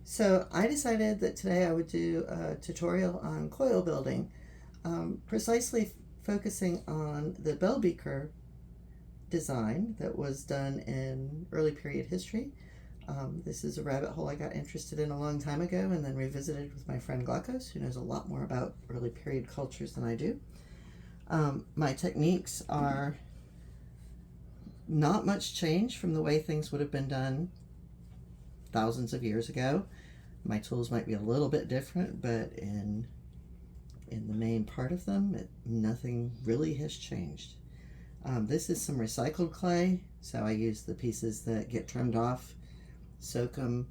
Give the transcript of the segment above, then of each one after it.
So I decided that today I would do a tutorial on coil building, precisely focusing on the bell beaker design that was done in early period history. This is a rabbit hole I got interested in a long time ago and then revisited with my friend Glakos, who knows a lot more about early period cultures than I do. My techniques are not much change from the way things would have been done thousands of years ago. My tools might be a little bit different, but in the main part of them, nothing really has changed. This is some recycled clay, so I use the pieces that get trimmed off, soak them,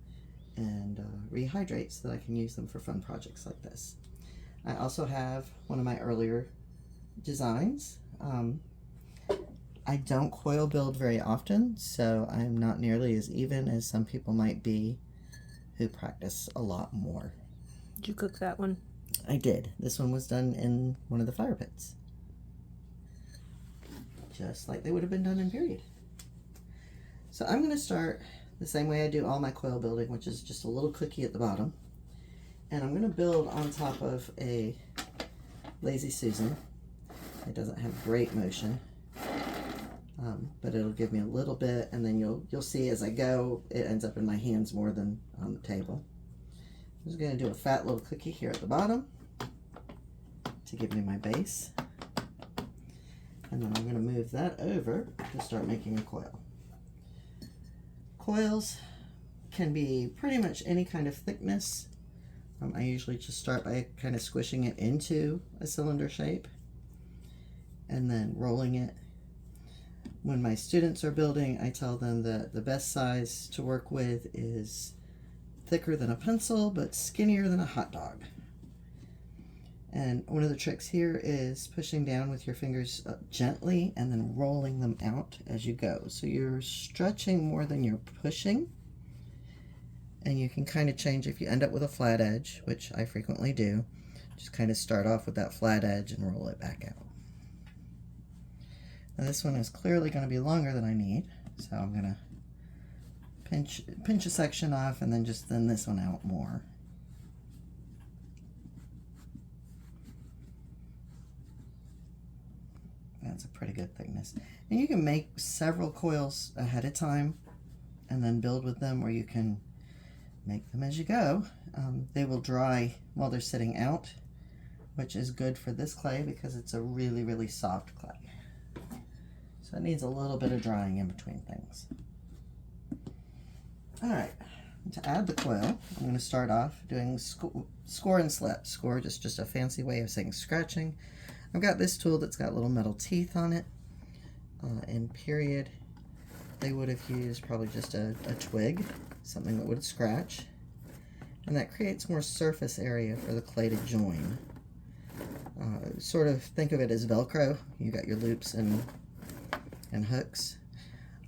and rehydrate so that I can use them for fun projects like this. I also have one of my earlier designs. I don't coil build very often, so I'm not nearly as even as some people might be who practice a lot more. Did you cook that one? I did. This one was done in one of the fire pits, just like they would have been done in period. So I'm going to start the same way I do all my coil building, which is just a little cookie at the bottom. And I'm going to build on top of a Lazy Susan. It doesn't have great motion, but it'll give me a little bit, and then you'll see as I go, it ends up in my hands more than on the table. I'm just going to do a fat little cookie here at the bottom to give me my base. And then I'm going to move that over to start making a coil. Coils can be pretty much any kind of thickness. I usually just start by kind of squishing it into a cylinder shape and then rolling it. When my students are building, I tell them that the best size to work with is thicker than a pencil but skinnier than a hot dog. And one of the tricks here is pushing down with your fingers gently and then rolling them out as you go. So you're stretching more than you're pushing. And you can kind of change if you end up with a flat edge, which I frequently do. Just kind of start off with that flat edge and roll it back out. Now this one is clearly going to be longer than I need, so I'm going to pinch a section off and then just thin this one out more. That's a pretty good thickness. And you can make several coils ahead of time and then build with them, or you can make them as you go. They will dry while they're sitting out, which is good for this clay because it's a really, really soft clay. So it needs a little bit of drying in between things. All right, to add the coil, I'm going to start off doing score and slip. Score, just a fancy way of saying scratching. I've got this tool that's got little metal teeth on it. In period, they would have used probably just a twig, something that would scratch, and that creates more surface area for the clay to join. Sort of think of it as Velcro. You got your loops and hooks.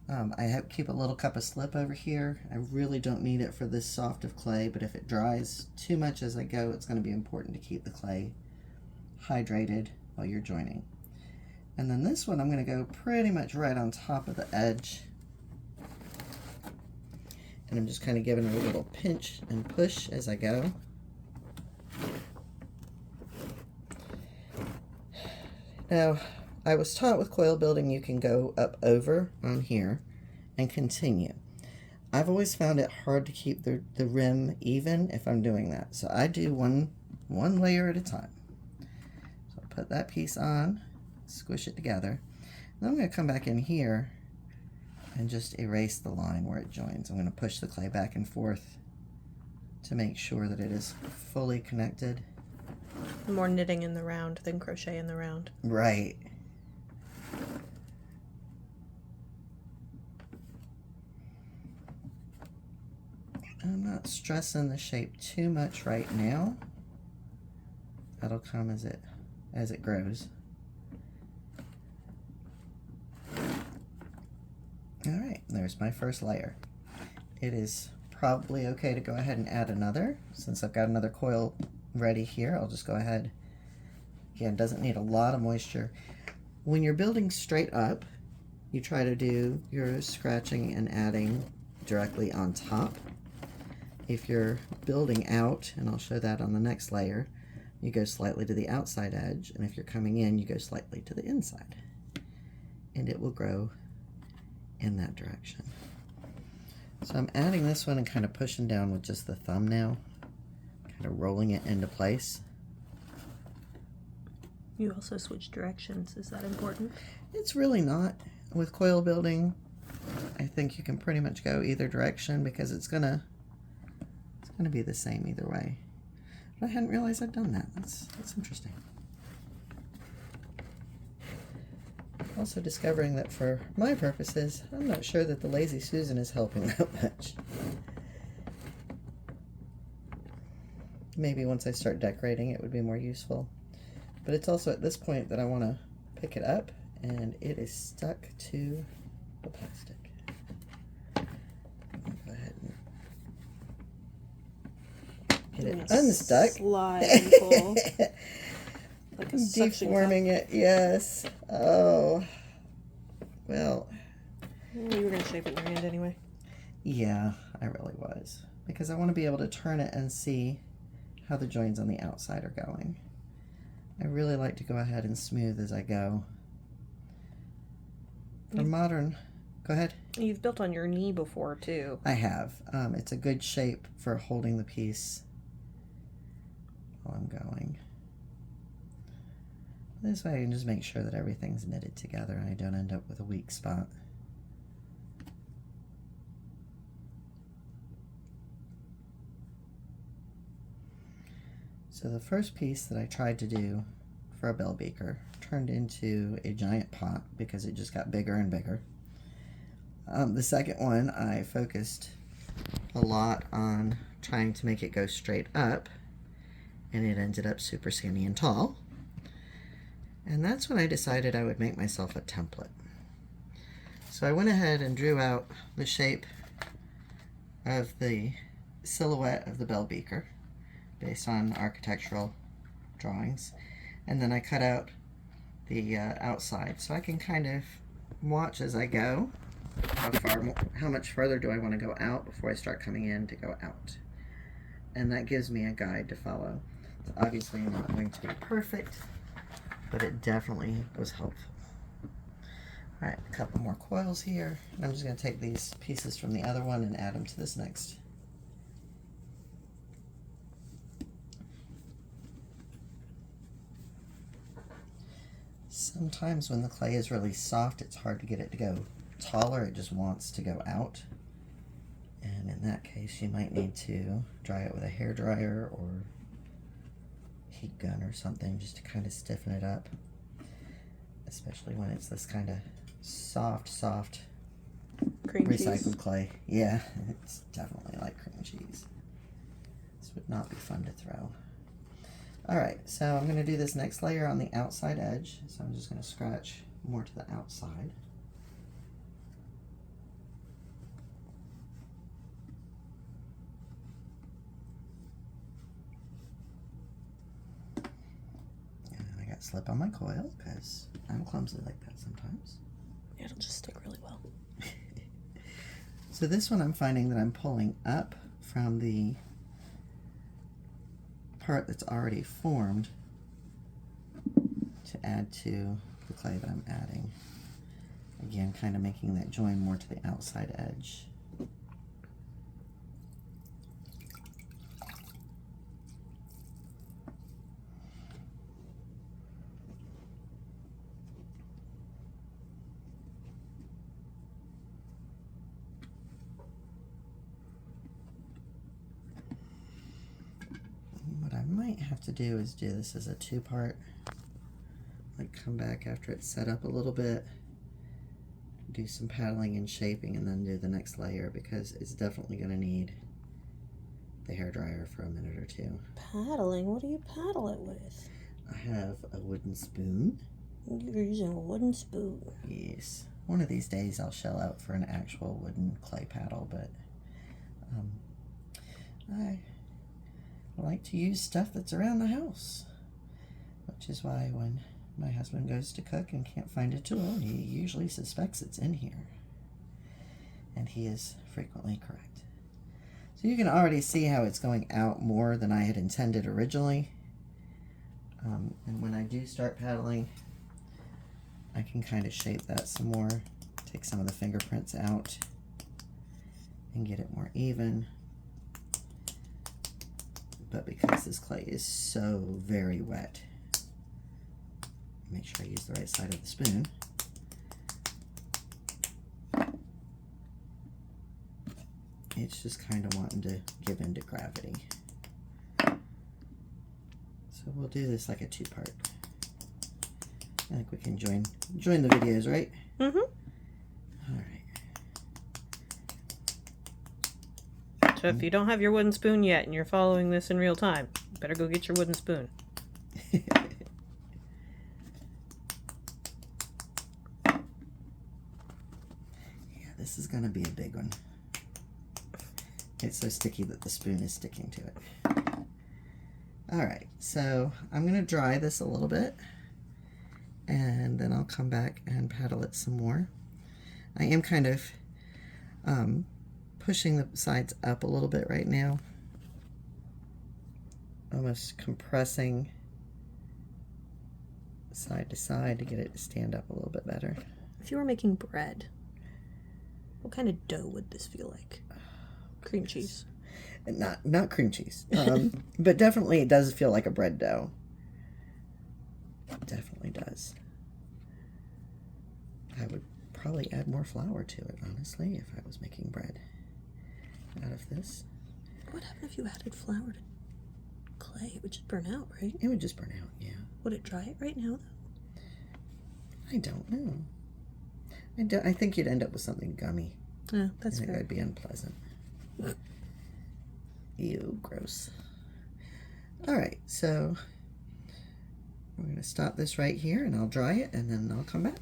I keep a little cup of slip over here. I really don't need it for this soft of clay, but if it dries too much as I go, it's going to be important to keep the clay hydrated while you're joining. And then this one, I'm going to go pretty much right on top of the edge. And I'm just kind of giving it a little pinch and push as I go. Now, I was taught with coil building you can go up over on here and continue. I've always found it hard to keep the rim even if I'm doing that. So I do one layer at a time. So I'll put that piece on, squish it together. Then I'm going to come back in here and just erase the line where it joins. I'm going to push the clay back and forth to make sure that it is fully connected. More knitting in the round than crochet in the round. Right. I'm not stressing the shape too much right now. That'll come as it grows. All right, there's my first layer. It is probably okay to go ahead and add another. Since I've got another coil ready here, I'll just go ahead. Again, doesn't need a lot of moisture. When you're building straight up, you try to do your scratching and adding directly on top. if you're building out, and I'll show that on the next layer, you go slightly to the outside edge, and if you're coming in, you go slightly to the inside. And it will grow in that direction. So I'm adding this one and kind of pushing down with just the thumb now, kind of rolling it into place. You also switch directions. Is that important? It's really not. With coil building, I think you can pretty much go either direction because it's gonna be the same either way. But I hadn't realized I'd done that. That's interesting. Also discovering that for my purposes, I'm not sure that the Lazy Susan is helping that much. Maybe once I start decorating it would be more useful. But it's also at this point that I want to pick it up, and it is stuck to the plastic. Go ahead and get it unstuck. Slide and pull. Like a suction Deforming it, yes. Oh, well. You were going to shape it in your hand anyway. Yeah, I really was. Because I want to be able to turn it and see how the joins on the outside are going. I really like to go ahead and smooth as I go. For modern, go ahead. You've built on your knee before too. I have. It's a good shape for holding the piece while I'm going. This way I can just make sure that everything's knitted together and I don't end up with a weak spot. So the first piece that I tried to do for a bell beaker turned into a giant pot because it just got bigger and bigger. The second one I focused a lot on trying to make it go straight up, and it ended up super skinny and tall. And that's when I decided I would make myself a template. So I went ahead and drew out the shape of the silhouette of the bell beaker based on architectural drawings, and then I cut out the outside so I can kind of watch as I go how much further do I want to go out before I start coming in to go out, and that gives me a guide to follow. It's obviously not going to be perfect, but it definitely was helpful. Alright, a couple more coils here. I'm just going to take these pieces from the other one and add them to this next. Sometimes when the clay is really soft, it's hard to get it to go taller. It just wants to go out. And in that case, you might need to dry it with a hairdryer or heat gun or something just to kind of stiffen it up. Especially when it's this kind of soft Cream recycled cheese. clay. Yeah, it's definitely like cream cheese. This would not be fun to throw. Alright, so I'm going to do this next layer on the outside edge. So I'm just going to scratch more to the outside. And I got slip on my coil because I'm clumsy like that sometimes. It'll just stick really well. So this one I'm finding that I'm pulling up from the part that's already formed to add to the clay that I'm adding. Again, kind of making that join more to the outside edge. Might have to do is do this as a two-part, like come back after it's set up a little bit, do some paddling and shaping, and then do the next layer because it's definitely going to need the hairdryer for a minute or two. Paddling? What do you paddle it with? I have a wooden spoon. You're using a wooden spoon. Yes. One of these days I'll shell out for an actual wooden clay paddle, but I like to use stuff that's around the house, which is why when my husband goes to cook and can't find a tool, he usually suspects it's in here, and he is frequently correct. So So you can already see how it's going out more than I had intended originally. And when I do start paddling, I can kind of shape that some more, take some of the fingerprints out and get it more even. But because this clay is so very wet, make sure I use the right side of the spoon. It's just kind of wanting to give into gravity. So we'll do this like a two-part. I think we can join the videos, right? Mm-hmm. All right. So if you don't have your wooden spoon yet and you're following this in real time, you better go get your wooden spoon. Yeah, this is gonna be a big one. It's so sticky that the spoon is sticking to it. All right, so I'm gonna dry this a little bit and then I'll come back and paddle it some more. I am kind of pushing the sides up a little bit right now, almost compressing side to side to get it to stand up a little bit better. If you were making bread, what kind of dough would this feel like? Cream cheese. Not cream cheese, but definitely it does feel like a bread dough. It definitely does. I would probably add more flour to it, honestly, if I was making bread out of this. What happened if you added flour to clay? It would just burn out, right? It would just burn out, yeah. Would it dry it right now, though? I don't know. I think you'd end up with something gummy. Yeah, that's and fair. it would be unpleasant. Ew, gross. All right, so we're going to stop this right here and I'll dry it and then I'll come back.